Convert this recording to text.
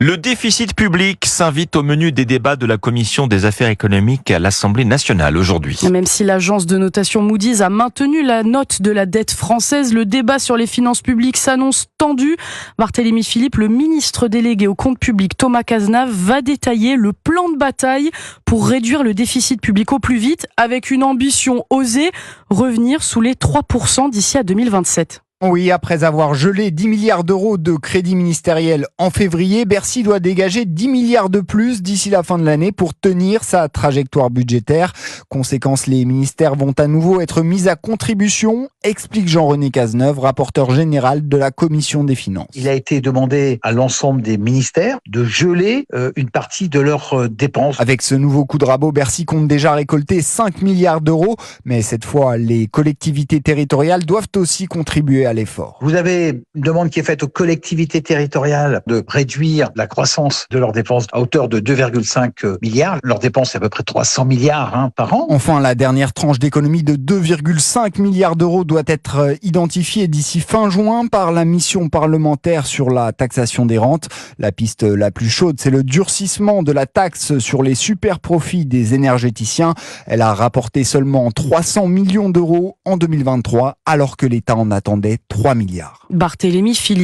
Le déficit public s'invite au menu des débats de la Commission des affaires économiques à l'Assemblée nationale aujourd'hui. Même si l'agence de notation Moody's a maintenu la note de la dette française, le débat sur les finances publiques s'annonce tendu. Barthélémy Philippe, le ministre délégué au compte public Thomas Cazenave, va détailler le plan de bataille pour réduire le déficit public au plus vite avec une ambition osée, revenir sous les 3% d'ici à 2027. Oui, après avoir gelé 10 milliards d'euros de crédits ministériels en février, Bercy doit dégager 10 milliards de plus d'ici la fin de l'année pour tenir sa trajectoire budgétaire. Conséquence, les ministères vont à nouveau être mis à contribution, explique Jean-René Cazeneuve, rapporteur général de la Commission des finances. Il a été demandé à l'ensemble des ministères de geler une partie de leurs dépenses. Avec ce nouveau coup de rabot, Bercy compte déjà récolter 5 milliards d'euros, mais cette fois, les collectivités territoriales doivent aussi contribuer à l'effort. Vous avez une demande qui est faite aux collectivités territoriales de réduire la croissance de leurs dépenses à hauteur de 2,5 milliards. Leurs dépenses, c'est à peu près 300 milliards par an. Enfin, la dernière tranche d'économie de 2,5 milliards d'euros doit être identifiée d'ici fin juin par la mission parlementaire sur la taxation des rentes. La piste la plus chaude, c'est le durcissement de la taxe sur les super profits des énergéticiens. Elle a rapporté seulement 300 millions d'euros en 2023, alors que l'État en attendait 3 milliards. Barthélémy Philippe.